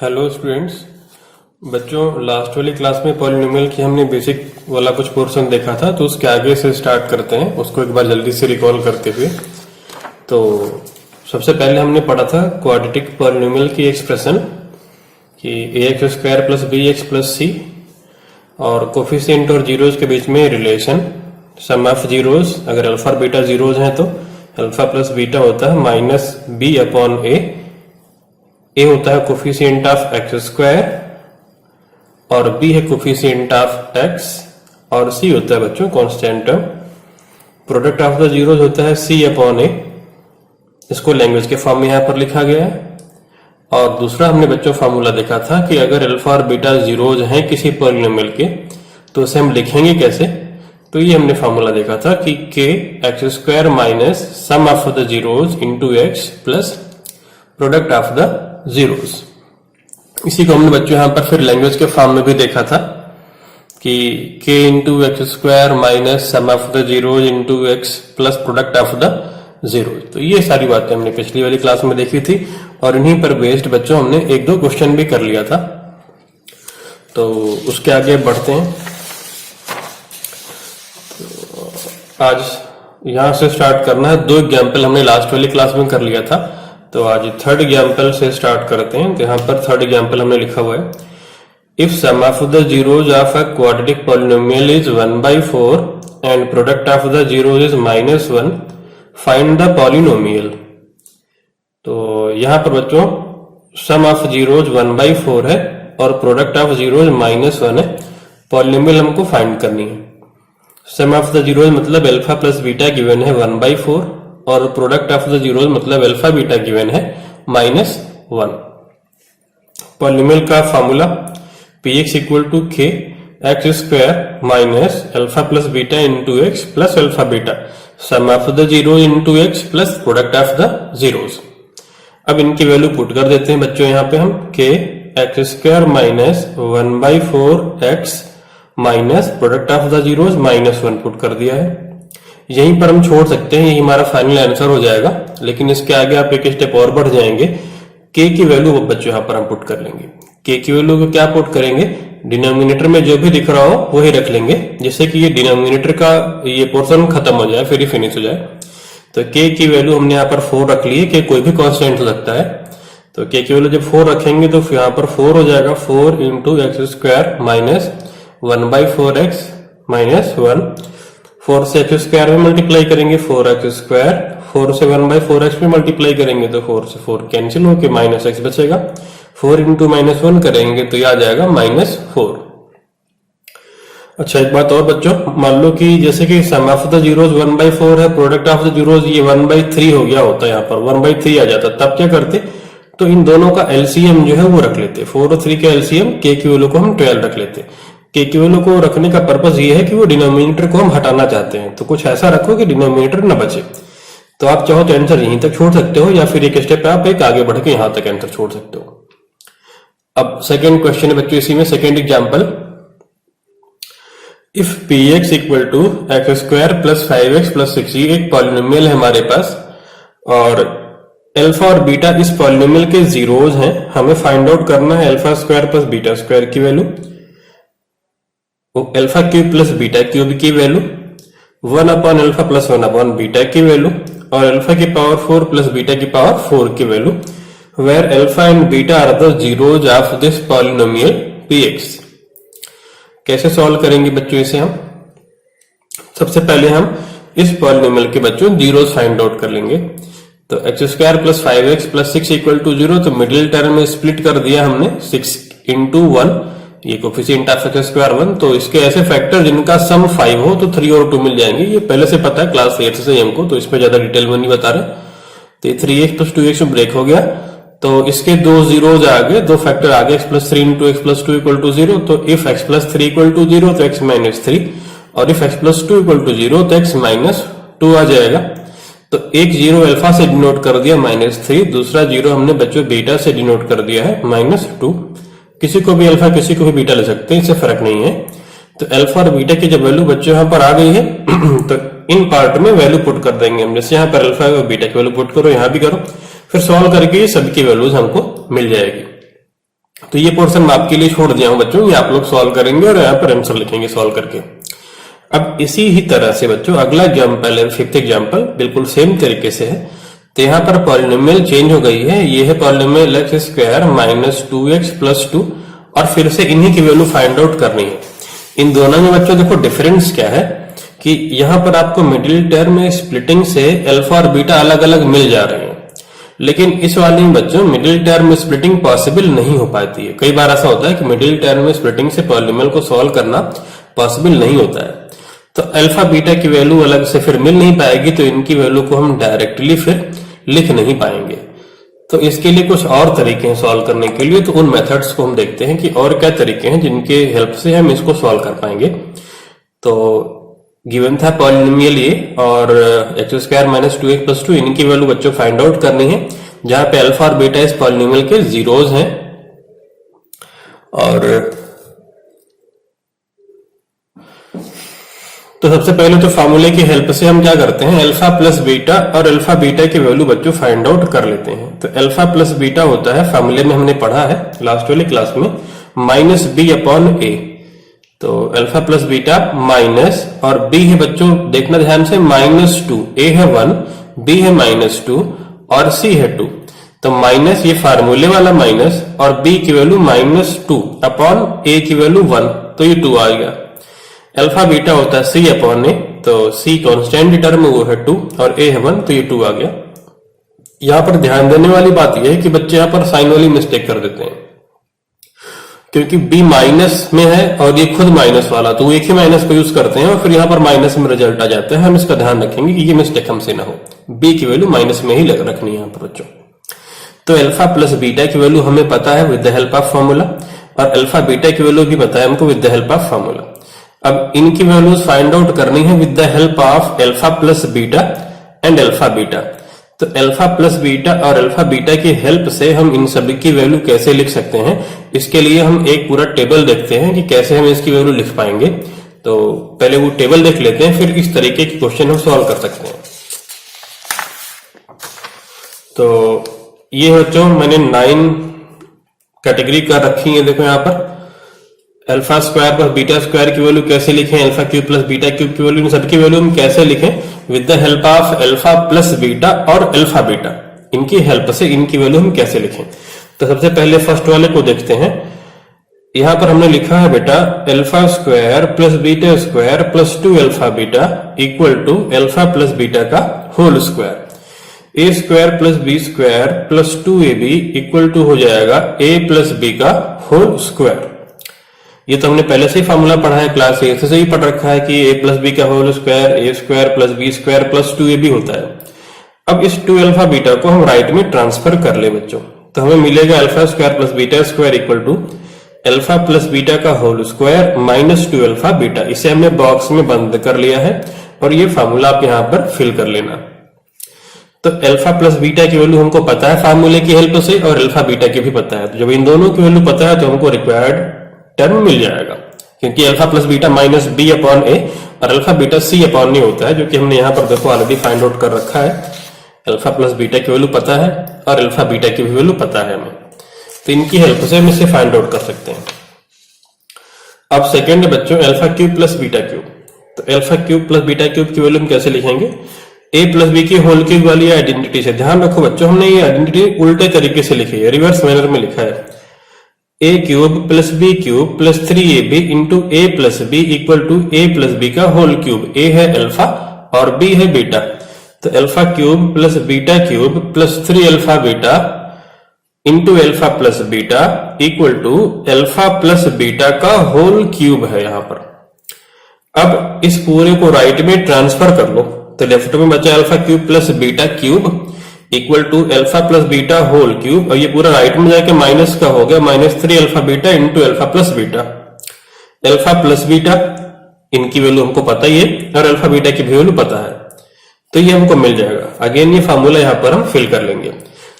Hello students. बच्चों, last वाली class में पॉलिनोमियल की हमने बेसिक वाला कुछ पोर्शन देखा था, तो उसके आगे से स्टार्ट करते हैं, उसको एक बार जल्दी से रिकॉल करते हुए। तो सबसे पहले हमने पढ़ा था क्वाड्रेटिक पॉलिनोमियल की एक्सप्रेशन कि ax square plus b x plus c और कोफिशिएंट और जीरोज के बीच में रिलेशन सम ऑफ जीरोज, अगर अल्फा और बीटा जीरोज हैं तो अल्फा प्लस बीटा होता है माइनस बी अपॉन ए होता है कोफिशिएंट ऑफ एक्स स्क्वायर और बी है कोफिशिएंट ऑफ एक्स और सी होता है बच्चों constant term. Product of the zeros होता है सी अपॉन ए, इसको लैंग्वेज के फॉर्म में यहां पर लिखा गया है। और दूसरा हमने बच्चों फार्मूला देखा था कि अगर अल्फा और बीटा जीरोज हैं किसी पॉलिनोमियल के तो उसे हम लिखेंगे कैसे। तो ये हमने फार्मूला देखा था कि के x square minus sum of the zeros into x plus product of the zeros. इसी को हमने बच्चों यहां पर फिर लैंग्वेज के फॉर्म में भी देखा था कि k into x square minus sum of the zeros into x plus product of the zeros. तो ये सारी बातें हमने पिछली वाली क्लास में देखी थी और इन्हीं पर बेस्ड बच्चों हमने एक दो क्वेश्चन भी कर लिया था। तो उसके आगे बढ़ते हैं। तो आज यहां से स्टार्ट करना है। दो एग्जाम्पल हमने लास्ट वाली क्लास में कर लिया था, तो आज थर्ड एग्जाम्पल से स्टार्ट करते हैं। तो यहाँ पर थर्ड एग्जाम्पल हमने लिखा हुआ है, if sum of the zeros of a quadratic polynomial is 1/4 and product of the zeroes is -1, find the polynomial. तो यहाँ पर बच्चों सम ऑफ जीरोज 1/4 है और प्रोडक्ट ऑफ जीरोज -1 है। पॉलिनोमियल हमको फाइंड करनी है। सम ऑफ द जीरोज मतलब अल्फा प्लस बीटा गिवन है 1/4 और प्रोडक्ट ऑफ द जीरोज मतलब अल्फा बीटा गिवन है -1। पॉलिनोमियल का formula px equal to k x square minus alpha plus beta into x plus alpha beta sum of the zeros into x plus product of the zeroes. अब इनकी value put कर देते हैं बच्चों। यहाँ पे हम k x square minus 1/4 x minus product of the zeros -1 put कर दिया है। यहीं पर हम छोड़ सकते हैं, यही हमारा फाइनल आंसर हो जाएगा। लेकिन इसके आगे आप एक स्टेप और बढ़ जाएंगे। k की वैल्यू वो बच्चों यहाँ पर हम पुट कर लेंगे। k की वैल्यू को क्या पुट करेंगे, डिनोमिनेटर में जो भी दिख रहा हो वही रख लेंगे, जिससे कि ये डिनोमिनेटर का ये पोर्शन खत्म हो जाए, फिर ही फिनिश हो जाए। तो k की वैल्यू हमने यहाँ पर 4 रख ली है। k कोई भी कांस्टेंट हो सकता है। तो k की वैल्यू जब 4 रखेंगे तो यहाँ पर 4 हो जाएगा, 4 into x square minus 1/4 x minus 1। 4 से एक्स स्क्वायर में मल्टीप्लाई करेंगे 4x स्क्वायर, 4 से 1/4x में मल्टीप्लाई करेंगे तो 4 से 4 कैंसिल होके -x बचेगा। 4 इंटू -1 करेंगे तो यह आ जाएगा -4। अच्छा, एक बात और बच्चों, मान लो कि जैसे कि सम ऑफ द जीरोज 1/4 है, प्रोडक्ट ऑफ द जीरोज ये 1/3 हो गया होता है, यहाँ पर 1/3 आ जाता, तब क्या करते, तो इन दोनों का एलसीएम जो है वो रख लेते। 4 और 3 का एलसीएम k की वैल्यू को हम 12 रख लेते। k की वैल्यू को रखने का पर्पस ये है कि वो डिनोमिनेटर को हम हटाना चाहते हैं, तो कुछ ऐसा रखो कि डिनोमिनेटर न बचे। तो आप चाहो तो आंसर यहीं तक छोड़ सकते हो या फिर एक स्टेप आप एक आगे बढ़ के यहां तक आंसर छोड़ सकते हो। अब सेकंड क्वेश्चन है बच्चों, इसी में second example, if px equal to x square plus 5x plus 6, ये एक पॉलिनोमियल है हमारे पास और अल्फा और बीटा इस पॉलिनोमियल के जीरोज हैं। हमें फाइंड आउट करना है alpha square plus beta square की value, alpha cube plus beta cube की value, 1 upon alpha plus 1 upon beta की वैल्यू और अल्फा की पावर 4 प्लस बीटा की पावर 4 की value, where alpha and beta are the zeros of this polynomial px। कैसे solve करेंगे बच्चों इसे हम, सबसे पहले हम इस पॉलिनोमियल के बच्चों जीरोज फाइंड आउट कर लेंगे। तो x square plus 5x plus 6 equal to 0, तो मिडिल टर्म में स्प्लिट कर दिया हमने 6 इंटू 1, ये कोफिशिएंट ऑफ एक्स स्क्वायर 1। तो इसके ऐसे फैक्टर जिनका सम 5 हो तो 3 और 2 मिल जाएंगे, ये पहले से पता है क्लास 8 से हमको, तो इसमें ज्यादा डिटेल में नहीं बता रहे। तो ये 3x प्लस 2x में ब्रेक हो गया, तो इसके दो जीरोज आ गए, दो फैक्टर आ गए, x plus 3 into x plus 2 equal to 0। तो if x plus 3 equal to 0 तो x माइनस 3, और if x plus 2 equal to 0 तो x माइनस 2 आ जाएगा। तो एक जीरो अल्फा से डिनोट कर दिया -3, दूसरा जीरो हमने बच्चों बीटा से डिनोट कर दिया है -2। किसी को भी अल्फा किसी को भी बीटा ले सकते हैं, इससे फर्क नहीं है। तो अल्फा और बीटा की जब वैल्यू बच्चों यहाँ पर आ गई है तो इन पार्ट में वैल्यू पुट कर देंगे हम। जैसे यहाँ पर अल्फा और बीटा की वैल्यू पुट करो, यहाँ भी करो, फिर सॉल्व करके ये सबकी वैल्यूज हमको मिल जाएगी। तो ये पोर्शन मैं आपके लिए छोड़ दिया हूं बच्चों, ये आप लोग सॉल्व करेंगे और यहाँ पर आंसर लिखेंगे सॉल्व करके। अब इसी ही तरह से बच्चों अगला एग्जाम्पल है, फिफ्थ एग्जाम्पल, बिल्कुल सेम तरीके से है। तो यहाँ पर पॉलिनोमियल चेंज हो गई है, ये है polynomial x square minus 2x plus 2, और फिर से इन्हीं की वैल्यू फाइंड आउट करनी है। इन दोनों में बच्चों देखो डिफरेंस क्या है कि यहाँ पर आपको मिडिल टर्म में स्प्लिटिंग से अल्फा और बीटा अलग अलग मिल जा रहे हैं, लेकिन इस वाले में बच्चों मिडिल टर्म में स्प्लिटिंग पॉसिबल नहीं हो पाती है। कई बार ऐसा होता है कि मिडिल टर्म में स्प्लिटिंग से पॉलिनोमियल को सॉल्व करना पॉसिबल नहीं होता है, तो अल्फा बीटा की वैल्यू अलग से फिर मिल नहीं पाएगी, तो इनकी वैल्यू को हम डायरेक्टली फिर लिख नहीं पाएंगे। तो इसके लिए कुछ और तरीके हैं सॉल्व करने के लिए, तो उन मेथड्स को हम देखते हैं कि और क्या तरीके हैं जिनके हेल्प से हम इसको सॉल्व कर पाएंगे। तो गिवन था पॉलिनोमियल ये और x square minus 2x plus 2, इनकी वैल्यू बच्चों फाइंड आउट करनी है, जहां पे अल्फा और बीटा इस पॉलिनोमियल के जीरोज हैं। और तो सबसे पहले तो फार्मूले की हेल्प से हम क्या करते हैं, अल्फा प्लस बीटा और अल्फा बीटा की वैल्यू बच्चों फाइंड आउट कर लेते हैं। तो अल्फा प्लस बीटा होता है, फार्मूले में हमने पढ़ा है लास्ट वाली क्लास में, माइनस बी अपॉन ए। तो अल्फा प्लस बीटा माइनस, और बी है बच्चों देखना ध्यान से, -2, ए है 1, बी है -2 और सी है 2। तो माइनस ये फार्मूले वाला माइनस, और बी की वैल्यू -2 अपॉन ए की वैल्यू 1, तो ये 2 आ गया। अल्फा बीटा होता है सी अपॉन ए, तो सी कॉन्स्टेंट टर्म वो है 2 और ए है 1, तो ये 2 आ गया। यहां पर ध्यान देने वाली बात यह है कि बच्चे यहां पर साइन वाली मिस्टेक कर देते हैं, क्योंकि b माइनस में है और ये खुद माइनस वाला, तो एक ही माइनस को यूज करते हैं और फिर यहाँ पर माइनस में रिजल्ट आ जाता है। हम इसका ध्यान रखेंगे कि ये मिस्टेक हमसे ना हो, b की वैल्यू माइनस में ही रखनी है यहाँ पर बच्चों। तो अल्फा प्लस बीटा की वैल्यू हमें पता है with the help of formula, और अल्फा बीटा की वैल्यू भी पता है हमको with the help of formula. अब इनकी वैल्यूज फाइंड आउट करनी है with the help of alpha plus beta and alpha beta. तो अल्फा प्लस बीटा और अल्फा बीटा की हेल्प से हम इन सभी की वैल्यू कैसे लिख सकते हैं, इसके लिए हम एक पूरा टेबल देखते हैं कि कैसे हम इसकी वैल्यू लिख पाएंगे। तो पहले वो टेबल देख लेते हैं, फिर इस तरीके की क्वेश्चन हम सॉल्व कर सकते हैं। तो ये बच्चों मैंने 9 कैटेगरी कर रखी है, देखो यहाँ पर alpha square plus beta square की वैल्यू कैसे लिखें, alpha cube plus beta cube की वैल्यू, इन सबकी वैल्यू हम कैसे लिखें with the help of alpha plus beta और अल्फा बीटा, इनकी हेल्प से इनकी वैल्यू हम कैसे लिखें। तो सबसे पहले फर्स्ट वाले को देखते हैं। यहां पर हमने लिखा है बेटा alpha square plus beta square plus 2 alpha beta equal to alpha plus beta का whole square, a square plus b square plus 2ab equal to हो जाएगा a प्लस बी का होल स्क्वायर। ये तो हमने पहले से ही फॉर्मूला पढ़ा है, क्लास 8 से ही पढ़ रखा है कि a प्लस बी का whole square a square plus b square plus 2ab होता है। अब इस 2 अल्फा बीटा को हम राइट में ट्रांसफर कर ले बच्चों, तो हमें मिलेगा alpha square plus beta square equal to alpha plus beta का whole square minus 2 alpha beta. इसे हमने बॉक्स में बंद कर लिया है और ये फॉर्मूला आप यहां पर फिल कर लेना। तो अल्फा प्लस बीटा की वैल्यू हमको पता है फॉर्मूले की हेल्प से, और अल्फा बीटा की भी पता है। तो जब इन दोनों की वैल्यू पता है तो हमको रिक्वायर्ड टर्म मिल जाएगा, क्योंकि alpha plus beta minus b upon a और alpha beta c upon a होता है, जो कि हमने यहां पर देखो ऑलरेडी फाइंड आउट कर रखा है। अल्फा प्लस बीटा की वैल्यू पता है और अल्फा बीटा की भी वैल्यू पता है हमें, तो इनकी हेल्प से हम इसे फाइंड आउट कर सकते हैं। अब सेकेंड है बच्चों alpha cube plus beta cube. तो alpha cube plus beta cube की वैल्यू हम कैसे लिखेंगे, ए प्लस बी की होल क्यूब वाली आइडेंटिटी से। ध्यान रखो बच्चों हमने ये आइडेंटिटी उल्टे तरीके से लिखी है, रिवर्स मैनर में लिखा है। A cube plus b cube plus 3ab into a plus b equal to a plus b का होल क्यूब। ए है अल्फा और बी है बीटा, तो alpha cube plus beta cube plus 3 alpha beta into alpha plus beta equal to alpha plus beta का whole cube है यहां पर। अब इस पूरे को राइट में ट्रांसफर कर लो, तो लेफ्ट में बचा alpha cube plus beta cube equal to alpha plus beta whole cube, और ये पूरा राइट में जाके माइनस का हो गया minus 3 alpha beta into alpha plus beta. Alpha plus beta इनकी वैल्यू हमको पता ही है और अल्फा बीटा की भी वैल्यू पता है, तो ये हमको मिल जाएगा। अगेन ये फार्मूला यहाँ पर हम फिल कर लेंगे।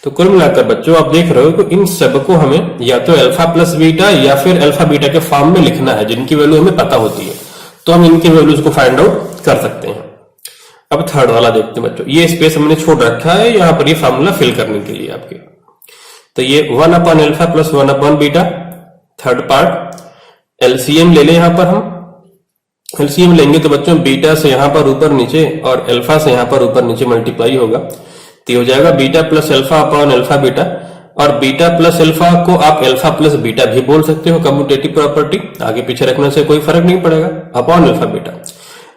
तो कुल मिलाकर बच्चों आप देख रहे हो कि इन सबको हमें या तो अल्फा प्लस बीटा या फिर अल्फा बीटा के फॉर्म में लिखना है, जिनकी वैल्यू हमें पता होती है, तो हम इनकी वैल्यूज को फाइंड आउट कर सकते हैं। अब थर्ड वाला देखते हैं बच्चों, ये स्पेस हमने छोड़ रखा है यहाँ पर ये फार्मूला फिल करने के लिए आपके। तो ये 1 upon alpha plus 1 upon beta. Third part LCM ले लें, यहां पर हम एलसीएम लेंगे तो बच्चों बीटा से यहां पर ऊपर नीचे और अल्फा से यहां पर ऊपर नीचे मल्टीप्लाई होगा, तो हो जाएगा beta plus alpha upon alpha beta. और बीटा प्लस अल्फा को आप अल्फा प्लस बीटा भी बोल सकते हो, कम्यूटेटिव प्रॉपर्टी, आगे पीछे रखने से कोई फर्क नहीं पड़ेगा, अपॉन अल्फा बीटा।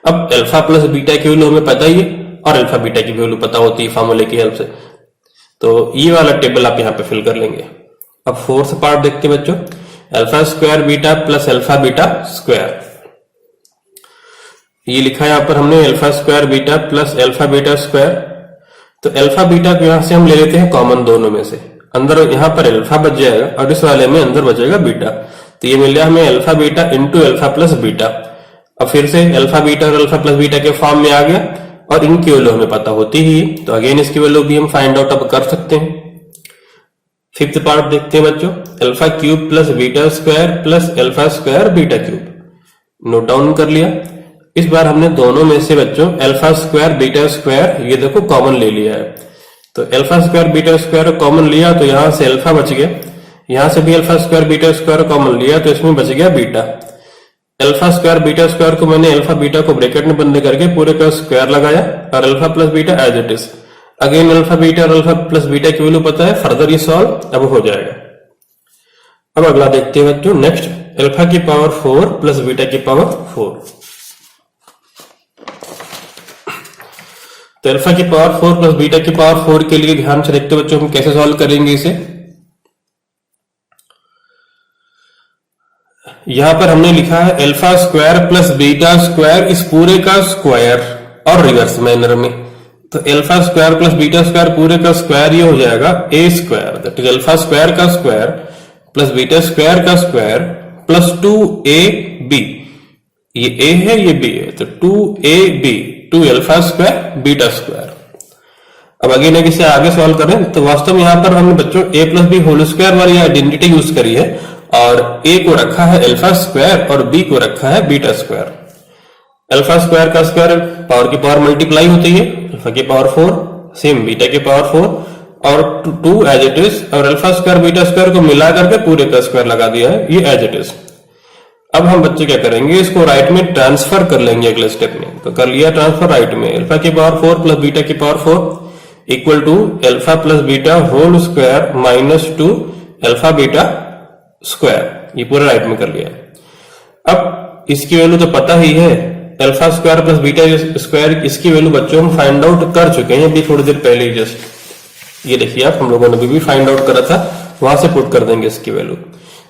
अब अल्फा प्लस बीटा की वैल्यू हमें पता ही है और अल्फा बीटा की वैल्यू पता होती है फॉर्मूले की हेल्प से, तो ये वाला टेबल आप यहां पे फिल कर लेंगे। अब फोर्थ पार्ट देखते हैं बच्चों, alpha square beta plus alpha beta square. ये लिखा है यहां पर हमने alpha square beta plus alpha beta square. तो अल्फा बीटा को यहां से हम ले लेते हैं कॉमन दोनों में से, अंदर यहां पर अल्फा बच जाएगा और इस वाले में अंदर बचेगा बीटा, तो ये मिल गया हमें alpha beta into alpha plus beta. अब फिर से अल्फा बीटा और अल्फा प्लस बीटा के फॉर्म में आ गया और इनकी वैल्यू हमें पता होती ही, तो अगेन इसकी वैल्यू भी हम फाइंड आउट अब कर सकते हैं। फिफ्थ पार्ट देखते हैं बच्चों, alpha cube plus beta square plus alpha square beta cube. Note down कर लिया। इस बार हमने दोनों में से बच्चों अल्फा स्क्वायर बीटा स्क्वायर ये देखो कॉमन ले लिया है, तो alpha square beta square common लिया तो यहां से अल्फा बच गया, यहां से भी alpha square beta square common लिया तो इसमें बच गया beta. Alpha square beta square को मैंने अल्फा बीटा को ब्रैकेट में बंद करके पूरे का स्क्वायर लगाया और alpha plus beta as it is. Again alpha beta और अल्फा प्लस बीटा की वैल्यू पता है, फर्दर ये सॉल्व अब हो जाएगा। अब अगला देखते हैं बच्चों, नेक्स्ट अल्फा की पावर 4 प्लस बीटा की पावर 4। तो अल्फा की पावर 4 प्लस बीटा की पावर 4 के लिए ध्यान से देखते बच्चों हम कैसे सॉल्व करेंगे इसे। यहां पर हमने लिखा है alpha square plus beta square इस पूरे का स्क्वायर और रिवर्स मैनर में, तो alpha square plus beta square पूरे का स्क्वायर ये हो जाएगा a square, that is alpha square का स्क्वायर प्लस बीटा स्क्वायर का स्क्वायर प्लस 2ab। ये ए है ये बी है, तो 2ab 2 alpha square beta square. अब अगेन इसे आगे सॉल्व करें तो वास्तव में यहां पर हमने बच्चों a plus b whole square वाली आइडेंटिटी यूज करी है और a को रखा है अल्फा स्क्वायर और b को रखा है बीटा स्क्वायर। अल्फा स्क्वायर का स्क्वायर पावर की पावर मल्टीप्लाई होती है, अल्फा की पावर 4 सेम बीटा की पावर 4 और 2 एज इट इज, और अल्फा स्क्वायर बीटा स्क्वायर को मिला करके पूरे का स्क्वायर लगा दिया है, ये एज इट इज। अब हम बच्चे क्या करेंगे, इसको राइट में ट्रांसफर कर लेंगे अगले स्टेप में, तो कर लिया ट्रांसफर राइट में, अल्फा की पावर 4 प्लस बीटा की power 4 equal to alpha plus beta whole square minus 2 alpha beta square, ये पूरा राइट में कर लिया। अब इसकी वैल्यू तो पता ही है, alpha square plus beta square, इसकी वैल्यू बच्चों हम फाइंड आउट कर चुके हैं अभी थोड़ी देर पहले ही जस्ट, ये देखिए आप, हम लोगों ने भी फाइंड आउट करा था, वहां से पुट कर देंगे इसकी value.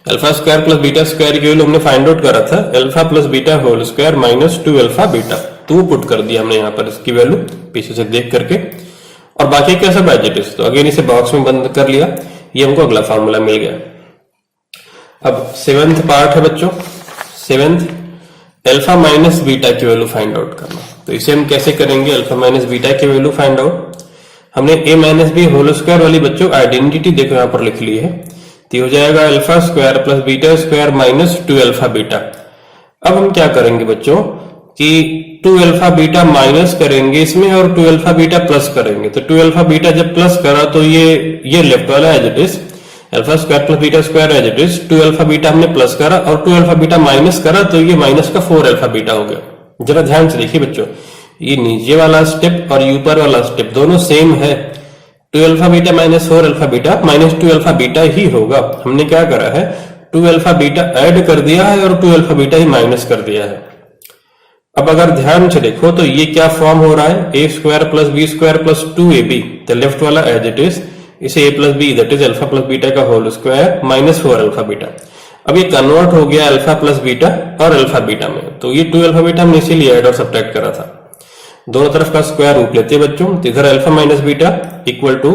Alpha square plus beta square की वैल्यू हमने फाइंड आउट करा था alpha plus beta whole square minus 2 alpha beta, तो वो पुट कर दिया हमने यहाँ पर इसकी वैल्यू पीछे से देख करके, और बाकी क्या सब एज इट इज। तो अगेन इसे बॉक्स में बंद कर लिया, ये हमको अगला फॉर्मूला मिल गया। अब सेवेंथ पार्ट है बच्चों, सेवेंथ अल्फा माइनस बीटा की वैल्यू फाइंड आउट करना। तो इसे हम कैसे करेंगे, अल्फा माइनस बीटा की वैल्यू फाइंड आउट। हमने a minus b whole square वाली बच्चों आइडेंटिटी देखो यहाँ पर लिख ली है, तो हो जाएगा alpha square plus beta square minus 2 alpha beta. अब हम क्या करेंगे बच्चों कि 2 अल्फा बीटा माइनस करेंगे इसमें और 2 अल्फा बीटा प्लस करेंगे, तो 2 अल्फा बीटा जब प्लस करा तो ये लेफ्ट वाला as it is, alpha square plus beta square as it is, 2 alpha beta हमने प्लस करा और 2 अल्फा बीटा माइनस करा तो ये माइनस का 4 अल्फा बीटा हो गया। जरा ध्यान से देखिए बच्चों, ये नीचे वाला स्टेप और ऊपर वाला स्टेप दोनों सेम है, 2 alpha beta minus 4 alpha beta minus 2 alpha beta ही होगा। हमने क्या करा है, 2 अल्फा बीटा ऐड कर दिया है और 2 अल्फा बीटा ही माइनस कर दिया है। अब अगर ध्यान से देखो तो ये क्या फॉर्म हो रहा है, a square plus b square plus 2ab, तो लेफ्ट वाला एज इट इज, इसे a plus b that is alpha plus beta का whole square minus 4 alpha beta. अब ये कन्वर्ट हो गया अल्फा प्लस बीटा और अल्फा बीटा में, तो ये 2 अल्फा बीटा हमने इसीलिए ऐड और सब्ट्रैक्ट करा था। दोनों तरफ का स्क्वायर रूट लेते हैं बच्चों, तो इधर alpha minus beta equal to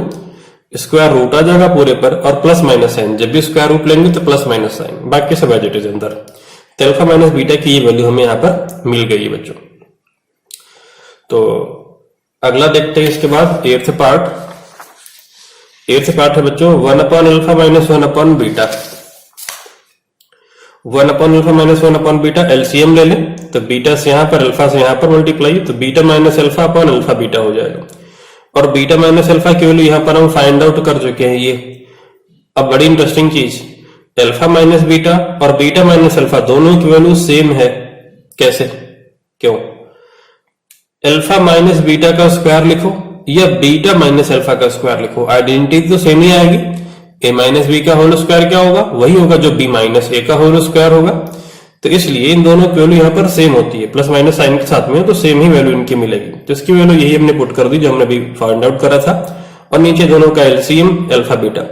square root आ जाएगा पूरे पर और प्लस माइनस साइन, जब भी स्क्वायर रूट लेंगे तो प्लस माइनस साइन, बाकी सब एज इट इज अंदर। तो अल्फा माइनस बीटा की ये वैल्यू हमें यहाँ पर मिल गई है बच्चों। तो अगला देखते हैं इसके बाद एट्थ पार्ट। एट्थ पार्ट है बच्चों 1 upon alpha minus 1 upon beta. 1 upon alpha minus 1 upon beta LCM ले लें, तो बीटा से यहां पर अल्फा से यहां पर मल्टीप्लाई, तो beta minus alpha upon alpha beta हो जाएगा। और बीटा माइनस अल्फा की वैल्यू यहां पर हम फाइंड आउट कर चुके हैं ये। अब बड़ी इंटरेस्टिंग चीज, अल्फा माइनस बीटा और बीटा माइनस अल्फा दोनों की वैल्यू सेम है। कैसे, क्यों? अल्फा माइनस बीटा का स्क्वायर लिखो या बीटा माइनस अल्फा का स्क्वायर लिखो, आइडेंटिटी तो सेम ही आएगी। ए माइनस बी का होल स्क्वायर क्या होगा? वही होगा जो बी माइनस ए का होल स्क्वायर होगा। तो इसलिए इन दोनों की वैल्यू यहाँ पर सेम होती है, प्लस माइनस साइन के साथ में, तो सेम ही वैल्यू इनकी मिलेगी। तो इसकी वैल्यू यही हमने पुट कर दी जो हमने अभी फाइंड आउट करा था। और नीचे दोनों का एलसीएम अल्फा बीटा,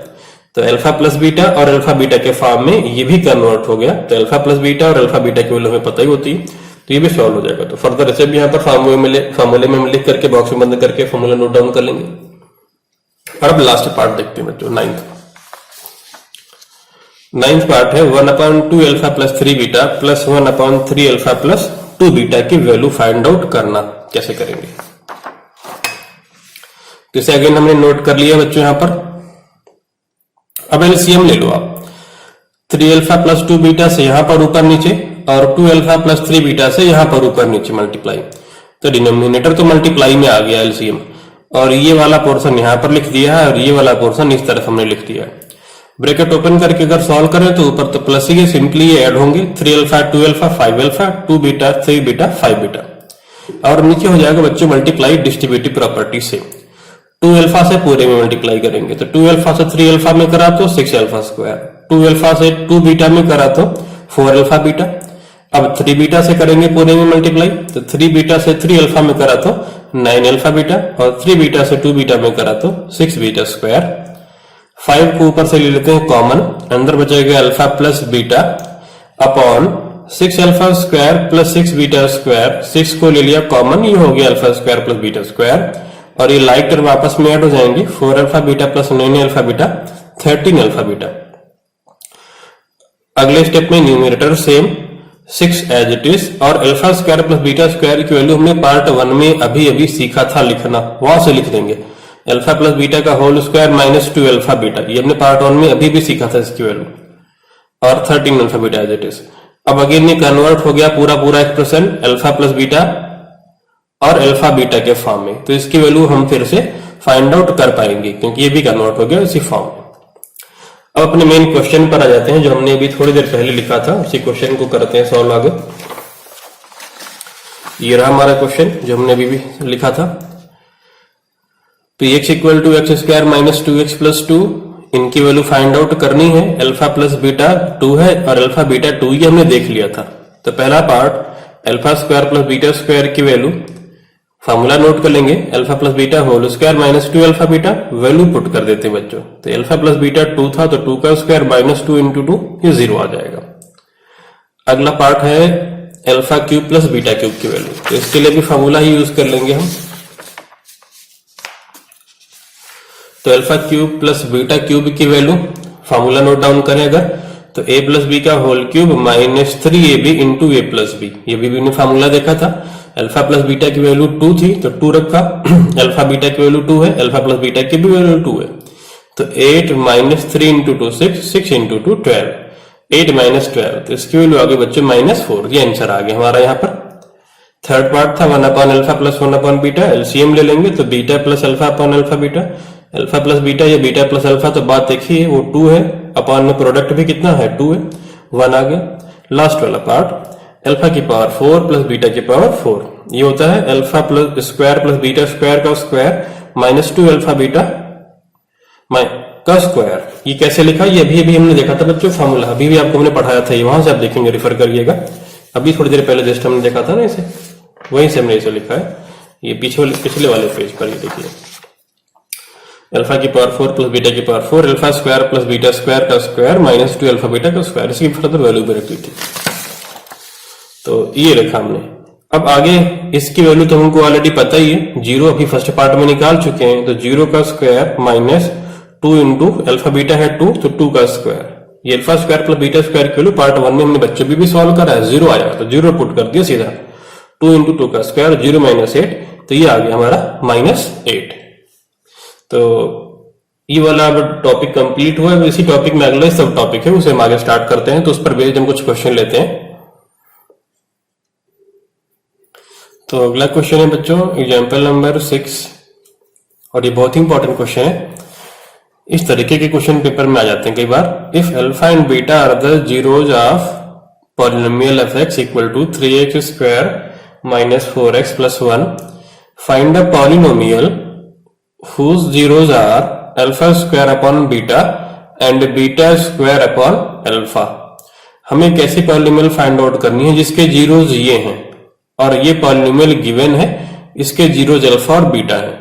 तो अल्फा प्लस बीटा और अल्फा बीटा के फॉर्म में ये भी कन्वर्ट हो गया। तो अल्फा प्लस बीटा और अल्फा बीटा की वैल्यू हमें पता ही होती है, तो ये भी सॉल्व हो जाएगा। तो फर्दर इसे भी यहाँ पर फार्मूले में लिख करके बॉक्स में बंद करके फार्मूला नोट डाउन कर लेंगे। और अब लास्ट पार्ट देखते हैं बच्चों, नाइन्थ पार्ट है 1/2 alpha plus 3 beta plus 1/3 alpha plus 2 beta की वैल्यू फाइंड आउट करना। कैसे करेंगे? तो इसे अगेन हमने नोट कर लिया बच्चों यहाँ पर। अब एलसीएम ले लो आप, 3 अल्फा प्लस 2 बीटा से यहां पर ऊपर नीचे और 2 अल्फा प्लस 3 बीटा से यहां पर ऊपर नीचे मल्टीप्लाई। तो डिनोमिनेटर तो मल्टीप्लाई में आ गया एलसीएम, और ये वाला पोर्शन यहां पर लिख दिया है और ये वाला पोर्शन इस तरफ हमने लिख दिया है। ब्रैकेट ओपन करके अगर सॉल्व करें तो ऊपर तो प्लस ही है, सिंपली ये ऐड होंगे। 3 alpha 2 alpha 5 alpha 2 beta 3 beta 5 beta, और नीचे हो जाएगा बच्चों मल्टीप्लाई डिस्ट्रीब्यूटिव प्रॉपर्टी से। 2 अल्फा से पूरे में मल्टीप्लाई करेंगे तो 2 अल्फा से 3 अल्फा में करा तो 6 अल्फा स्क्वायर, 2 अल्फा से 2 बीटा में करा तो 4 अल्फा बीटा। अब 3 बीटा से करेंगे पूरे में मल्टीप्लाई, तो 3 बीटा से 3 अल्फा में करा तो 9 अल्फा बीटा, और 3 बीटा से 2 बीटा में करा तो 6 बीटा स्क्वायर। 5 को ऊपर से ले लेते हैं कॉमन, अंदर बचेगा alpha plus beta upon 6 alpha square plus 6 beta square. 6 को ले लिया कॉमन, ये हो गया alpha square plus beta square, और ये लाइक टर्म आपस में ऐड हो जाएंगे। 4 alpha beta plus 9 alpha beta 13 alpha beta. अगले स्टेप में numerator same 6 as it is, और alpha square plus beta square की वैल्यू हमने पार्ट 1 में अभी अभी सीखा था लिखना, वहां से लिख देंगे। अल्फा प्लस बीटा का whole square minus 2 alpha beta, ये हमने पार्ट 1 में अभी भी सीखा था इसकी वैल्यू, और 13 alpha beta as it is. अब अगेन ये कन्वर्ट हो गया पूरा एक्सप्रेशन अल्फा प्लस बीटा और अल्फा बीटा के फॉर्म में, तो इसकी वैल्यू हम फिर से फाइंड आउट कर पाएंगे क्योंकि ये भी कन्वर्ट हो गया इसी फॉर्म में। अब अपने मेन क्वेश्चन पर आ जाते हैं जो हमने अभी थोड़ी देर पहले लिखा था, उसी क्वेश्चन को करते हैं सॉल्व आगे। ये रहा हमारा क्वेश्चन जो हमने अभी भी लिखा था। तो x equal to x square minus 2x plus 2, इनकी वैल्यू फाइंड आउट करनी है। अल्फा प्लस बीटा 2 है और अल्फा बीटा 2 ये हमने देख लिया था। तो पहला part alpha square plus beta square की वैल्यू फार्मूला नोट कर लेंगे, alpha plus beta whole square minus 2 alpha beta, value put कर देते हैं बच्चों। तो अल्फा प्लस बीटा 2 था तो 2 का स्क्वायर माइनस 2 इंटू 2, ये 0 आ जाएगा। अगला पार्ट है alpha cube plus beta cube की वैल्यू, तो इसके लिए भी फार्मूला ही यूज कर लेंगे हम। तो alpha cube plus beta cube की वैल्यू फार्मूला नोट डाउन करें अगर, तो a प्लस बी का whole cube minus 3ab into a plus b, ये भी ने फार्मूला देखा था। अल्फा प्लस बीटा की वैल्यू 2 थी तो 2 रखा, अल्फा बीटा की वैल्यू 2 है, अल्फा प्लस बीटा की भी वैल्यू 2 है, तो 8 माइनस 3 इंटू 2 6, 6 इंटू 2 12, 8 माइनस 12, तो इसकी वैल्यू आगे बच्चे माइनस 4, ये आंसर आ गया हमारा यहाँ पर। थर्ड पार्ट था 1 upon alpha plus 1 upon beta, LCM ले लेंगे तो beta plus alpha upon alpha beta, alpha plus beta या बीटा प्लस अल्फा तो बात देखिए वो 2 है, अपॉन में प्रोडक्ट भी कितना है 2 है, 1 आ गया। लास्ट वाला पार्ट अल्फा की पावर 4 प्लस बीटा की पावर 4, ये होता है alpha plus square plus beta square का स्क्वायर माइनस 2 अल्फा बीटा का स्क्वायर। ये कैसे लिखा, ये अभी हमने देखा था बच्चों फार्मूला, अभी भी आपको हमने पढ़ाया था, ये वहां से आप देखेंगे, रेफर करिएगा। अभी थोड़ी देर पहले जस्ट हमने देखा था ना इसे, वहीं से हमने इसे लिखा है, ये पिछले वाले पेज पर, ये देखिए अल्फा की पावर 4 प्लस बीटा की power 4, alpha square plus beta square का स्क्वायर माइनस 2 अल्फा बीटा का स्क्वायर, इसकी फर्दर वैल्यू भी रखी थी। तो ये रखा हमने। अब आगे इसकी वैल्यू तो हमको ऑलरेडी पता ही है, 0 अभी फर्स्ट पार्ट में निकाल चुके हैं, तो 0 का square minus 2 into alpha beta है 2, तो 2 का स्क्वायर, ये alpha square plus beta square की वैल्यू पार्ट 1 में हमने बच्चों भी सॉल्व करा है, 0 आया तो 0 पुट कर दिया सीधा, 2 इंटू 2 का स्क्वायर 0 माइनस 8, तो ये आ गया हमारा माइनस 8। तो ये वाला अब टॉपिक कंप्लीट हुआ है। इसी टॉपिक में अगला सब टॉपिक है, उसे हम आगे स्टार्ट करते हैं। तो उस पर बेस्ड हम कुछ क्वेश्चन लेते हैं। तो अगला क्वेश्चन है बच्चों एग्जाम्पल नंबर 6, और ये बहुत ही इंपॉर्टेंट क्वेश्चन है। इस तरीके के क्वेश्चन पेपर में आ जाते हैं कई बार। If alpha and beta are the zeros of polynomial f x equal to 3x square minus 4x plus 1, find the polynomial whose zeros are alpha square upon beta and beta square upon alpha। हमें कैसी polynomial find out करनी है जिसके zeros ये हैं और ये polynomial given है, इसके जीरोज अल्फा और बीटा है।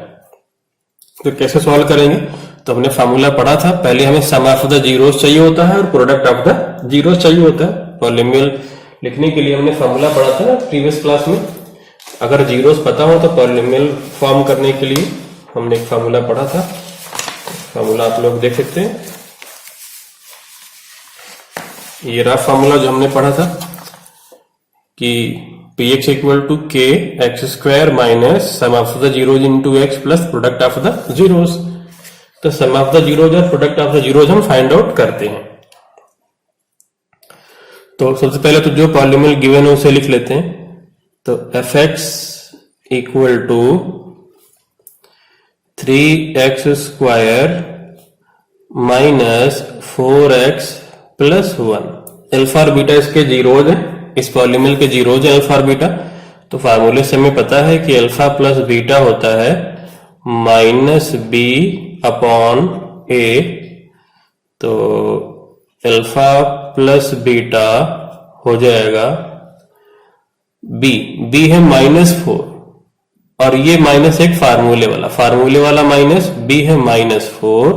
तो कैसे सॉल्व करेंगे? तो हमने फार्मूला पढ़ा था, पहले हमें सम ऑफ द जीरोज चाहिए होता है और प्रोडक्ट ऑफ द जीरोज चाहिए होता है। पॉलिनोमियल लिखने के लिए हमने फार्मूला पढ़ा था प्रीवियस क्लास में। अगर जीरोज पता हो तो पॉलिनोमियल फॉर्म करने के लिए हमने एक फार्मूला पढ़ा था, फार्मूला आप लोग देख सकते हैं। ये रहा फार्मूला जो हमने पढ़ा था कि px equal to k x square minus sum of the zeros into x plus product of the zeros. तो सम ऑफ द जीरोज और प्रोडक्ट ऑफ द जीरोज हम फाइंड आउट करते हैं। तो सबसे पहले तो जो पॉलिनोमियल गिवन है उसे लिख लेते हैं। तो f x equal to 3x square minus 4x plus 1। Alpha और बीटा इसके जीरोज है, इस पॉलिनोमियल के जीरोज है अल्फा और बीटा। तो फार्मूले से हमें पता है कि अल्फा प्लस बीटा होता है माइनस बी अपॉन ए। तो अल्फा प्लस बीटा हो जाएगा बी है -4 और ये माइनस एक फार्मूले वाला माइनस, बी है -4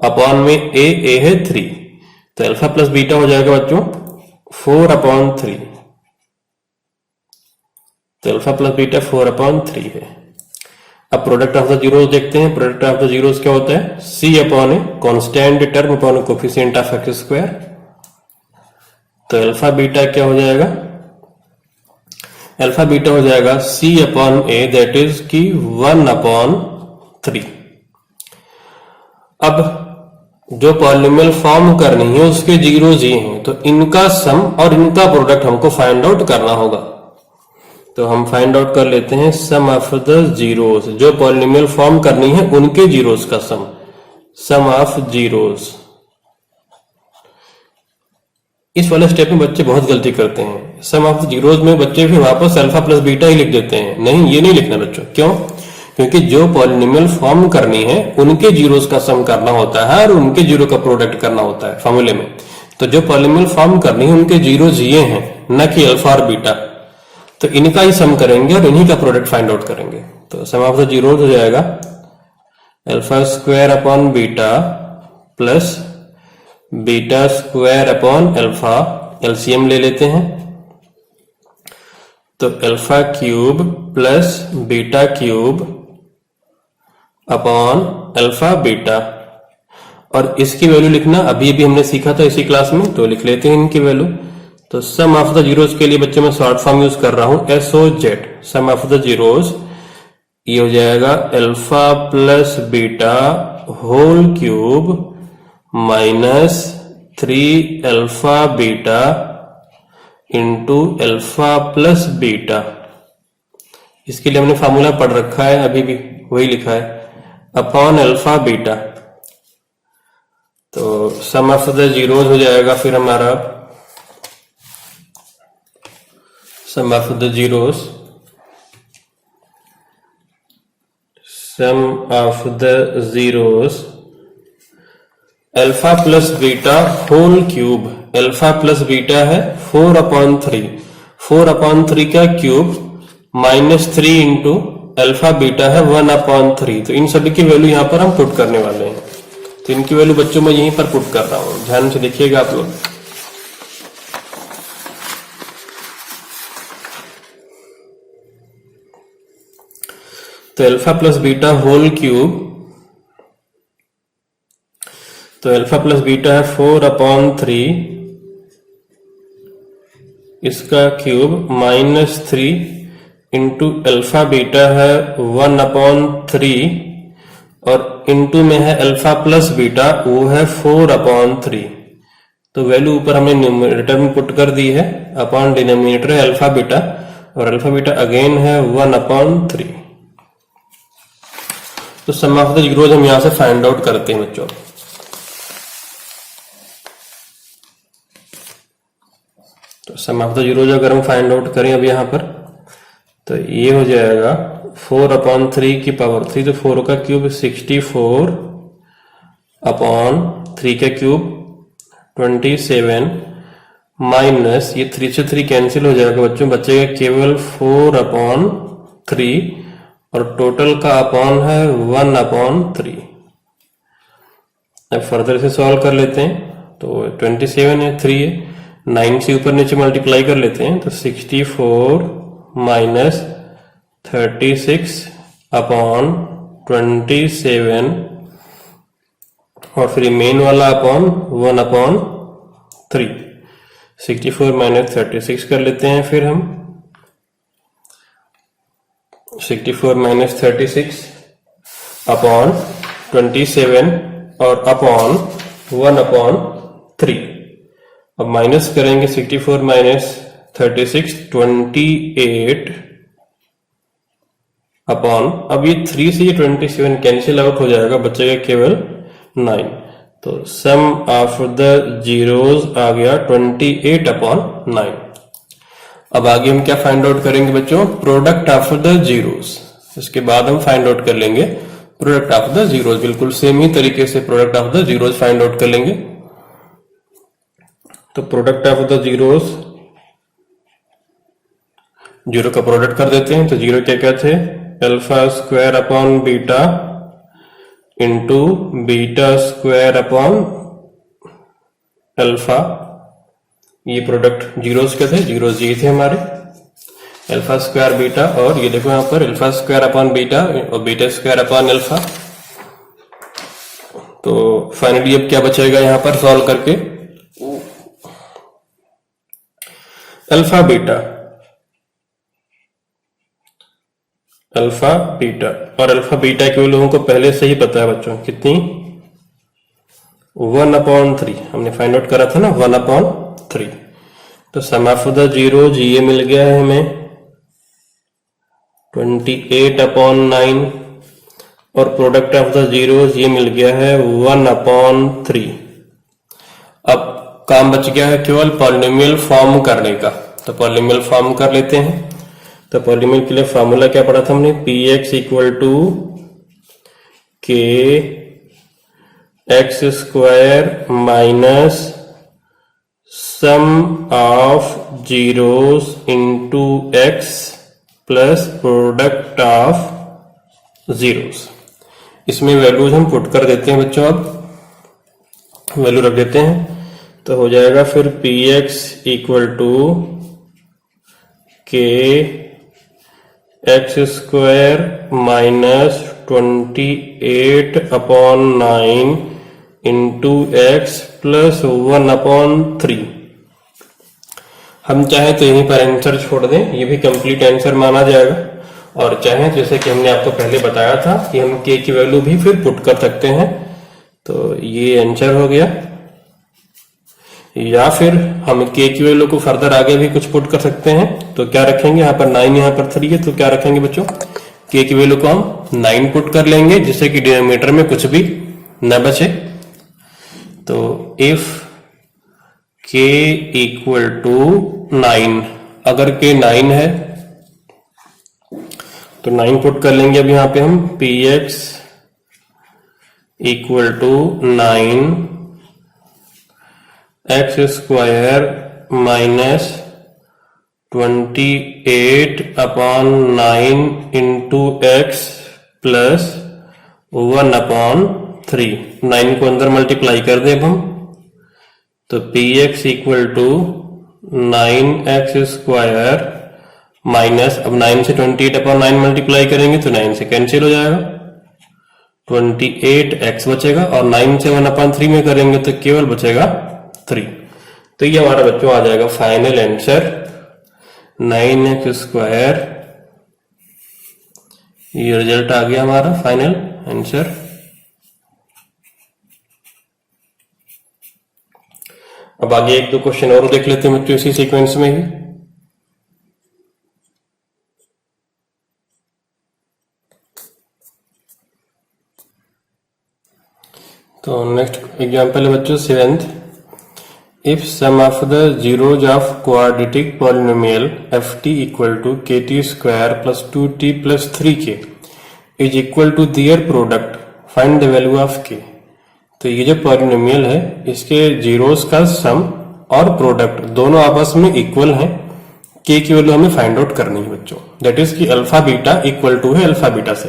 अपॉन में ए है 3। तो अल्फा प्लस बीटा हो जाएगा बच्चों 4/3। तो अल्फा प्लस बीटा 4/3 है। अब प्रोडक्ट ऑफ द जीरोज देखते हैं। प्रोडक्ट ऑफ द जीरोज क्या होता है? C upon a constant term upon coefficient of x square. तो अल्फा बीटा क्या हो जाएगा? अल्फा बीटा हो जाएगा c upon a, that is की 1/3। अब जो पॉलिनोमियल फॉर्म करनी है उसके जीरोज ये हैं, तो इनका सम और इनका प्रोडक्ट हमको फाइंड आउट करना होगा। तो हम फाइंड आउट कर लेते हैं सम ऑफ द जीरोज। जो पॉलिनोमियल फॉर्म करनी है उनके जीरोज का सम ऑफ जीरोज। इस वाले स्टेप में बच्चे बहुत गलती करते हैं। सम ऑफ द जीरोज में बच्चे भी वापस अल्फा प्लस बीटा ही लिख देते हैं। नहीं, ये नहीं लिखना बच्चों। क्यों? क्योंकि जो पॉलिनोमियल फॉर्म करनी है उनके जीरोज का सम करना होता है और उनके जीरो का प्रोडक्ट करना होता है फॉर्मूले में। तो जो पॉलिनोमियल फॉर्म करनी है उनके जीरोज ये हैं, न कि अल्फा और बीटा। तो इनका ही सम करेंगे और इन्हीं का प्रोडक्ट फाइंड आउट करेंगे। तो सम ऑफ द जीरोज हो जाएगा alpha square upon beta plus beta square upon alpha. LCM ले लेते हैं। तो alpha cube plus beta cube upon alpha beta. और इसकी वैल्यू लिखना अभी भी हमने सीखा था इसी क्लास में, तो लिख लेते हैं इनकी वैल्यू। तो सम ऑफ द जीरोज के लिए बच्चे मैं शॉर्ट फॉर्म यूज कर रहा हूं SOZ। Sum of the zeros ये हो जाएगा alpha plus beta whole cube minus 3 alpha beta into alpha plus beta. इसके लिए हमने फार्मूला पढ़ रखा है, अभी भी वही लिखा है, अपॉन अल्फा बीटा। तो सम ऑफ द जीरोज हो जाएगा फिर हमारा sum of the zeros, sum of the zeros alpha plus beta whole cube. Alpha plus beta है 4/3, 4/3 का क्यूब -3 इंटू अल्फा बीटा है 1/3। तो इन सभी की वैल्यू यहां पर हम पुट करने वाले हैं। तो इनकी वैल्यू बच्चों में यहीं पर पुट कर रहा हूं, ध्यान से देखिएगा आप लोग। तो alpha plus beta whole cube, तो अल्फा प्लस बीटा है 4/3, इसका क्यूब -3 इंटू अल्फा बीटा है 1/3 और इंटू में है अल्फा प्लस बीटा, वो है 4/3। तो वैल्यू ऊपर हमने न्यूमरेटर में पुट कर दी है, अपॉन डिनोमिनेटर है अल्फा बीटा और अल्फा बीटा अगेन है 1/3। तो सम ऑफ द जीरोज हम यहां से फाइंड आउट करते हैं बच्चों। तो सम ऑफ द जीरोज अगर हम फाइंड आउट करें अब यहां पर, तो ये हो जाएगा 4/3 की पावर 3, तो 4 का क्यूब 64/3 का क्यूब 27 माइनस ये 3 से 3 कैंसिल हो जाएगा बच्चों, बचेगा केवल 4/3 और टोटल का अपॉन है 1/3। अब फर्दर से सॉल्व कर लेते हैं, तो 27 है, 3 है, 9 से ऊपर नीचे मल्टीप्लाई कर लेते हैं, तो 64 माइनस 36/27 और फिर मेन वाला अपॉन 1/3। 64 माइनस 36 कर लेते हैं फिर हम, 64 माइनस 36 अपॉन 27 और अपॉन 1/3। अब माइनस करेंगे 64 माइनस 36 28 अपॉन, अब ये 3 से ये 27 कैंसिल आउट हो जाएगा, बचेगा केवल 9। तो सम ऑफ द जीरोज आ गया 28/9। अब आगे हम क्या फाइंड आउट करेंगे बच्चों, प्रोडक्ट ऑफ द जीरोज। इसके बाद हम फाइंड आउट कर लेंगे प्रोडक्ट ऑफ द जीरोज, बिल्कुल सेम ही तरीके से product of the zeros find out कर लेंगे। तो product of the zeros, zero का प्रोडक्ट कर देते हैं, तो जीरो क्या क्या थे, alpha square upon beta into beta square upon alpha. ये प्रोडक्ट जीरोस के थे, जीरोस ये थे हमारे, अल्फा स्क्वायर बीटा, और ये देखो यहां पर अल्फा स्क्वायर अपॉन बीटा और बीटा स्क्वायर अपॉन अल्फा। तो फाइनली अब क्या बचेगा यहां पर सॉल्व करके, अल्फा बीटा, अल्फा बीटा, और अल्फा बीटा के लोगों को पहले से ही पता है बच्चों, कितनी 1/3 हमने फाइंड आउट करा था ना, 1/3। तो सम ऑफ द जीरोज ये मिल गया है हमें 28/9 और प्रोडक्ट ऑफ द जीरोज ये मिल गया है 1/3। अब काम बच गया है केवल पॉलिनोमियल फॉर्म करने का, तो पॉलिनोमियल फॉर्म कर लेते हैं। तो पॉलिनोमियल के लिए फॉर्मूला क्या पढ़ा था हमने, px इक्वल टू के x square minus sum of zeros into x plus product of zeros. इसमें वैल्यूज हम पुट कर देते हैं बच्चों, अब वैल्यू रख देते हैं, तो हो जाएगा फिर px इक्वल टू के x square minus 28/9 into x plus 1/3। हम चाहें तो यहीं पर आंसर छोड़ दें, ये भी कंप्लीट आंसर माना जाएगा, और चाहें जैसे कि हमने आपको पहले बताया था कि हम के की वैल्यू भी फिर पुट कर सकते हैं, तो ये आंसर हो गया। या फिर हम के की वैल्यू को फर्दर आगे भी कुछ पुट कर सकते हैं, तो क्या रखेंगे यहाँ पर 9, यहाँ पर 3 है, तो क्या रखेंगे बच्चों, के की वैल्यू को हम 9 पुट कर लेंगे, जिससे कि डिनोमिनेटर में कुछ भी न बचे। तो इफ के इक्वल टू 9, अगर के 9 है तो 9 पुट कर लेंगे। अब यहाँ पे हम px equal to 9 x square minus 28/9 into x plus 1/3। 9 को अंदर मल्टीप्लाई कर दें अब हम, तो px equal to 9x square minus, अब 9 से 28/9 मल्टीप्लाई करेंगे तो 9 से कैंसिल हो जाएगा, 28x बचेगा, और 9 से 1/3 में करेंगे तो केवल बचेगा 3। तो ये हमारा बच्चों आ जाएगा फाइनल आंसर 9x स्क्वायर। ये रिजल्ट आ गया हमारा फाइनल आंसर। अब आगे एक दो क्वेश्चन और देख लेते हैं बच्चों इसी सीक्वेंस में ही। तो नेक्स्ट एग्जांपल है बच्चों 7th। If sum of the zeros of quadratic polynomial ft equal to kt square plus 2t plus 3k is equal to their product, find the value of k। तो ये जो polynomial है इसके zeros का सम और product दोनों आपस में इक्वल हैं, k की वैल्यू हमें फाइंड आउट करनी है बच्चों। दैट इज कि अल्फा बीटा इक्वल टू है अल्फा बीटा से।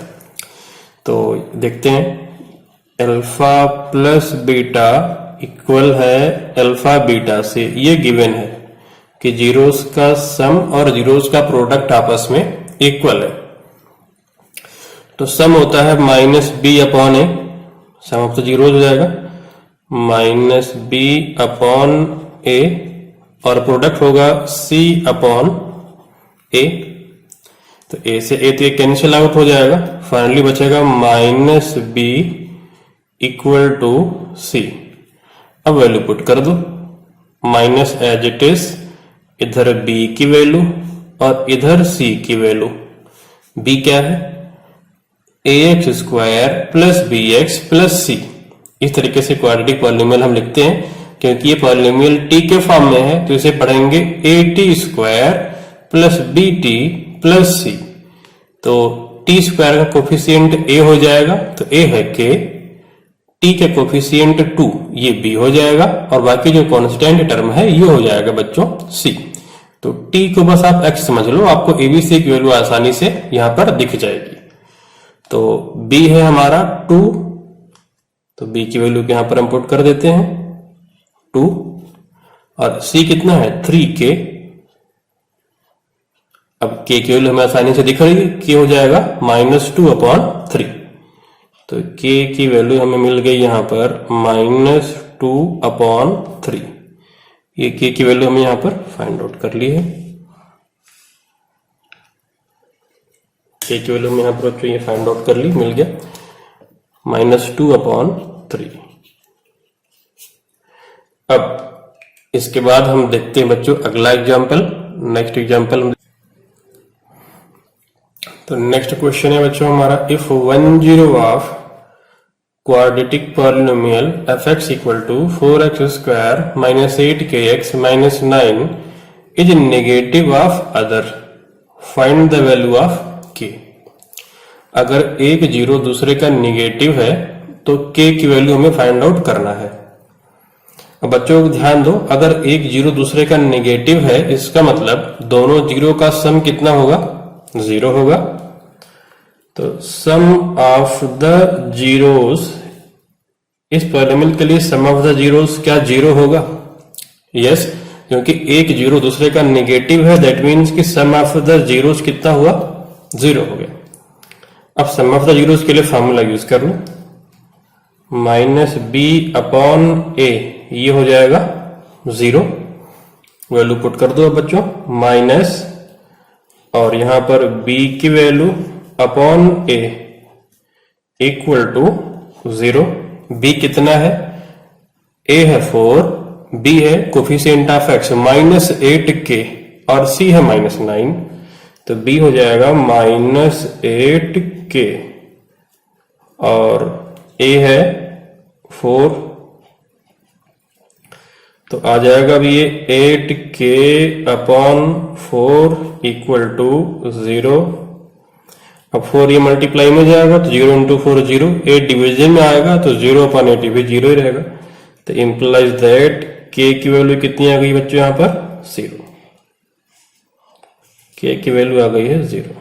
तो देखते हैं, अल्फा प्लस बीटा इक्वल है अल्फा बीटा से, ये गिवन है कि जीरोस का सम और जीरोस का प्रोडक्ट आपस में इक्वल है। तो सम होता है minus b upon a, sum of the zeros हो जाएगा माइनस बी अपॉन ए, और प्रोडक्ट होगा सी अपॉन ए। तो ए से ए तो ये कैंसिल आउट हो जाएगा, फाइनली बचेगा माइनस बी इक्वल टू सी। अब वैल्यू पुट कर दो, माइनस एज इट इज, इधर b की वैल्यू और इधर c की वैल्यू। b क्या है, ax square plus bx plus c। इस तरीके से क्वाड्रेटिक पॉलिनोमियल हम लिखते हैं, क्योंकि ये पॉलिनोमियल t के फॉर्म में है तो इसे पढ़ेंगे at square plus bt plus c। तो t स्क्वायर का कोफिशिएंट a हो जाएगा, तो a है k, t के कोफिशिएंट 2 ये b हो जाएगा, और बाकी जो कांस्टेंट टर्म है ये हो जाएगा बच्चों c। तो t को बस आप x समझ लो, आपको abc की वैल्यू आसानी से यहां पर दिख जाएगी। तो b है हमारा 2, तो b की वैल्यू यहां पर हम पुट कर देते हैं 2, और c कितना है 3k। अब k की वैल्यू हमें आसानी से दिख रही है, k हो जाएगा माइनस 2 अपॉन 3। तो k की वैल्यू हमें मिल गई यहां पर माइनस 2 अपॉन 3। ये k की वैल्यू हमें यहां पर फाइंड आउट कर ली है। k की वैल्यू में यहां पर ये फाइंड आउट कर ली, मिल गया माइनस 2 अपॉन 3। अब इसके बाद हम देखते हैं बच्चों अगला एग्जाम्पल, नेक्स्ट एग्जाम्पल। तो नेक्स्ट क्वेश्चन है बच्चों हमारा, if 1 zero of quadratic polynomial fx equal to 4x square minus 8kx minus 9 is negative of other, find the value of k। अगर एक जीरो दूसरे का निगेटिव है तो k की वैल्यू हमें फाइंड आउट करना है। अब बच्चों को ध्यान दो, अगर एक जीरो दूसरे का निगेटिव है इसका मतलब दोनों जीरो का सम कितना होगा, 0 होगा। तो सम ऑफ द जीरोस, इस पॉलिनोमियल के लिए सम ऑफ द जीरोस क्या 0 होगा? यस, क्योंकि एक जीरो दूसरे का निगेटिव है, दैट मीन्स कि सम ऑफ द जीरोस कितना हुआ, 0 हो गया। अब सम ऑफ द जीरोस के लिए फॉर्मूला यूज कर लो, माइनस बी अपॉन ए, ये हो जाएगा 0। वैल्यू पुट कर दो बच्चों, माइनस, और यहां पर b की value upon a equal to 0। b कितना है, a है 4, b है coefficient of x minus 8k, और c है माइनस 9, तो b हो जाएगा माइनस 8k, और a है 4, तो आ जाएगा भी ये 8k अपॉन 4 इक्वल टू 0। अब 4 ये मल्टीप्लाई में जाएगा तो 0 इंटू 4 0, 8 डिवीजन में आएगा तो 0 अपॉन 8 भी 0 ही रहेगा। तो इंप्लाइज दैट k की वैल्यू कितनी आ गई बच्चों, यहां पर 0। k की वैल्यू आ गई है 0।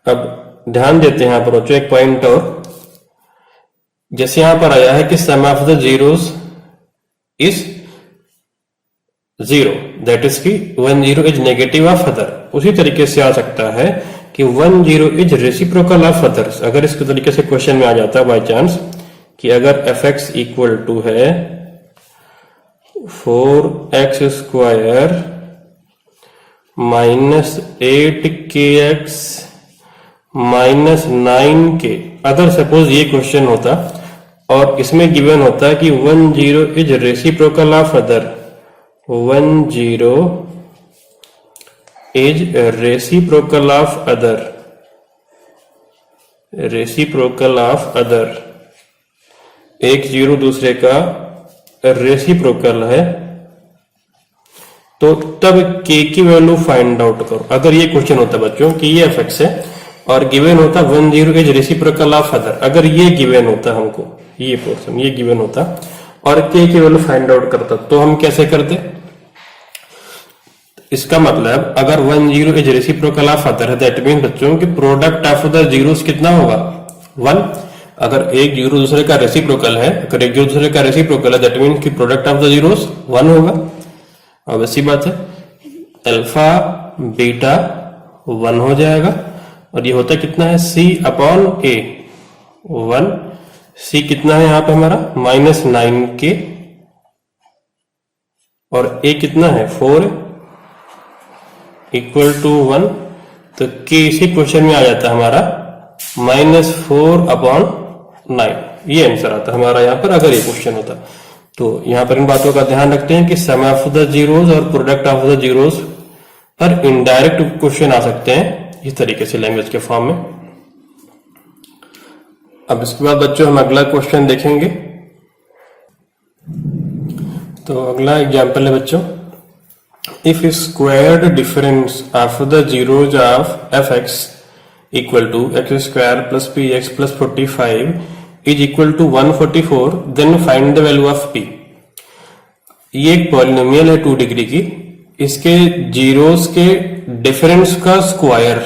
अब ध्यान देते हैं यहां पर बच्चों एक पॉइंट और, जैसे यहां पर आया है कि sum of the zeros is 0, that is कि 1 zero is negative of other. उसी तरीके से आ सकता है कि 1 zero is reciprocal of others. अगर इसके तरीके से क्वेश्चन में आ जाता है बाय चांस कि अगर fx इक्वल टू है 4x square minus 8kx minus 9k, अगर सपोज ये क्वेश्चन होता और इसमें गिवन होता है कि 1 zero is reciprocal of other, 1 zero is reciprocal of other, reciprocal of other, एक जीरो दूसरे का रेसिप्रोकल है, तो तब k की वैल्यू फाइंड आउट करो। अगर ये क्वेश्चन होता बच्चों कि ये fx है और गिवन होता 10 इज रेसिप्रोकल ऑफ अदर, अगर ये गिवन होता हमको, ये पोर्शन ये गिवन होता और k की वैल्यू फाइंड आउट करता, तो हम कैसे करते? इसका मतलब अगर 10 इज रेसिप्रोकल ऑफ अदर है, दैट मीन बच्चों कि प्रोडक्ट ऑफ द जीरोस कितना होगा? 1। अगर एक जीरो दूसरे का रेसिप्रोकल है, अगर एक जीरो दूसरे का रेसिप्रोकल है, दैट मीन कि प्रोडक्ट ऑफ द जीरोस 1 होगा। अब ऐसी बात है, अल्फा बीटा 1 हो जाएगा और ये होता कितना है? c upon a 1। c कितना है यहाँ पे हमारा? -9k और a कितना है? 4 इक्वल टू 1। तो k इसी क्वेश्चन में आ जाता है हमारा -4 अपॉन 9। ये आंसर आता है हमारा यहाँ पर अगर ये क्वेश्चन होता। तो यहाँ पर इन बातों का ध्यान रखते हैं कि सम ऑफ द जीरोस और प्रोडक्ट ऑफ द जीरोस पर इनडायरेक्ट क्वेश्चन आ सकते हैं इस तरीके से लैंग्वेज के फॉर्म में। अब इसके बाद बच्चों हम अगला क्वेश्चन देखेंगे। तो अगला एग्जाम्पल है बच्चों, if squared difference of the zeros of fx equal to x square plus p x plus 45 is equal to 144, then find the value of p। ये एक पॉलिनोमियल है 2 डिग्री की, इसके जीरोस के डिफरेंस का स्क्वायर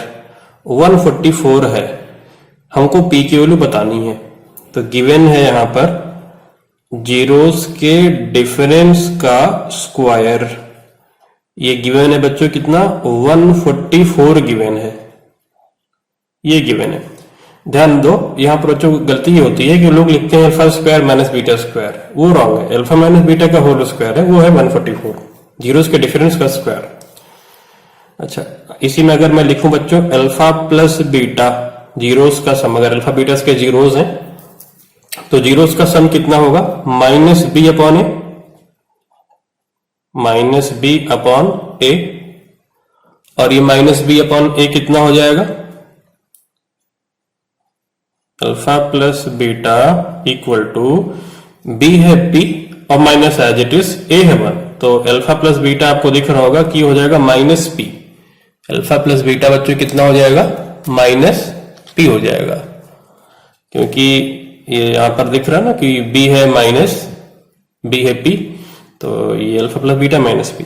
144 है, हमको p की वैल्यू बतानी है। तो गिवन है यहां पर जीरोस के डिफरेंस का स्क्वायर, ये गिवन है बच्चों कितना? 144 गिवन है, ये गिवन है। ध्यान दो, यहां पर बच्चों गलती ये होती है कि लोग लिखते हैं alpha square minus beta square, वो रॉन्ग है। अल्फा माइनस बीटा का होल स्क्वायर है, वो है 144, जीरोस के डिफरेंस का स्क्वायर। अच्छा, इसी में अगर मैं लिखूं बच्चों अल्फा प्लस बीटा जीरोस का सम, अगर अल्फा बीटा के जीरोस हैं तो जीरोस का सम कितना होगा? -b upon a, -b upon a, और ये -b अपॉन ए कितना हो जाएगा? Alpha plus beta equal to b है p और minus as it is a है 1, तो अल्फा प्लस बीटा आपको दिख रहा होगा कि हो जाएगा -p। अल्फा प्लस बीटा बच्चों कितना हो जाएगा? -p हो जाएगा, क्योंकि ये यहां पर दिख रहा है ना कि b है b है p, तो ये alpha plus beta -p।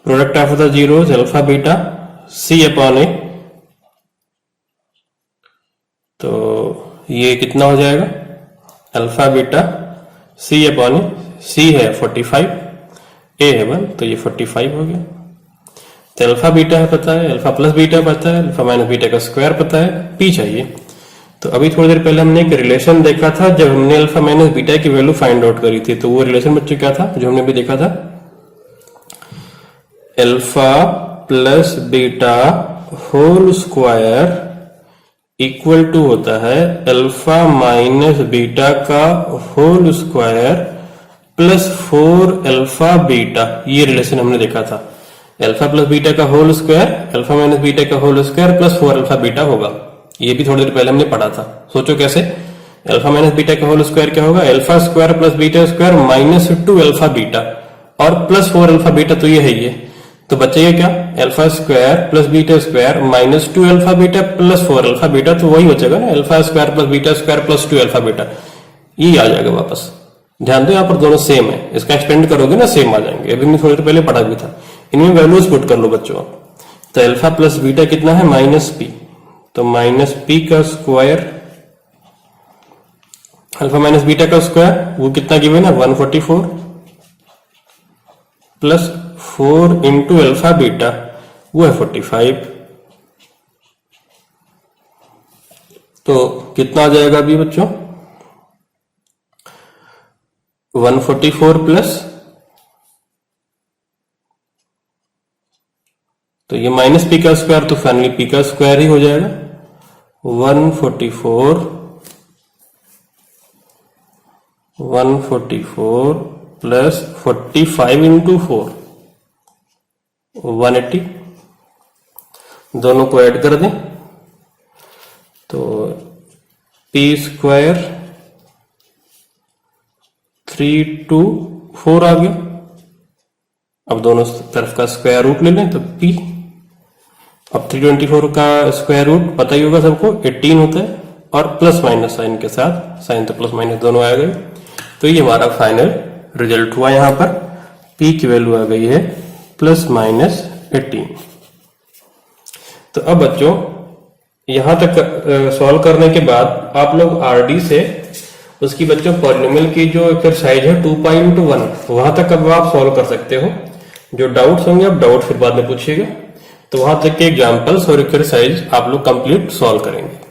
Product of the zeros alpha beta c upon a, तो ये कितना हो जाएगा? Alpha beta c upon a, c है 45, a है 1, तो ये 45 हो गया। तो अल्फा बीटा है पता है, अल्फा प्लस बीटा पता है, अल्फा माइनस बीटा का स्क्वायर पता है, p चाहिए। तो अभी थोड़ी देर पहले हमने एक रिलेशन देखा था जब हमने अल्फा माइनस बीटा की वैल्यू फाइंड आउट करी थी, तो वो रिलेशन बच्चों क्या था जो हमने भी देखा था? Alpha plus beta whole square equal to होता है अल्फा माइनस बीटा का whole square plus 4 alpha beta. ये रिलेशन हमने देखा था, अल्फा प्लस बीटा का whole square alpha minus beta का whole square plus 4 alpha beta होगा। ये भी थोड़ी देर पहले हमने पढ़ा था। सोचो कैसे? अल्फा माइनस बीटा का होल स्क्वायर क्या होगा? Alpha square plus beta square -2 alpha beta और प्लस 4 अल्फा बीटा, तो ये है ये। तो बचेगा क्या? Alpha square plus beta square -2 alpha beta plus 4 alpha beta, तो वही बचेगा ना, alpha square plus beta square plus 2 alpha beta, ये आ जाएगा वापस। ध्यान दो यहाँ पर दोनों सेम है, इसका एक्सपेंड करोगे ना सेम आ जाएंगे। अभी मैं थोड़ी देर पहले पढ़ा भी था, इनमें वैल्यूज पुट कर लो बच्चों। तो अल्फा प्लस बीटा कितना है? -p, तो -p का स्क्वायर, अल्फा माइनस बीटा का स्क्वायर वो कितना गिवन है? 144 प्लस 4 इंटू अल्फा बीटा वो है 45, तो कितना आ जाएगा अभी बच्चों? 144 प्लस, तो ये -p का स्क्वायर, तो फाइनली p का स्क्वायर ही हो जाएगा। 144 प्लस 45 इंटू 4 180, दोनों को ऐड कर दें तो p स्क्वायर 3 2 4 आ गया। अब दोनों तरफ का स्क्वायर रूट ले लें तो p। अब 324 का स्क्वायर रूट पता ही होगा सबको 18 होता है, और प्लस माइनस साइन के साथ, साइन तो प्लस माइनस दोनों आ गए। तो ये हमारा फाइनल रिजल्ट हुआ। यहां पर p की वैल्यू आ गई है प्लस माइनस 18। तो अब बच्चों यहां तक सॉल्व करने के बाद आप लोग आरडी से उसकी बच्चों पॉलिनोमियल की जो एक्सरसाइज है 2 पाई इंटू 1 वहां तक अब आप सॉल्व कर सकते हो। जो डाउट्स होंगे आप डाउट फिर बाद में पूछिएगा। तो वहां तक के एग्जाम्पल्स और एक्सरसाइज आप लोग कंप्लीट सॉल्व करेंगे।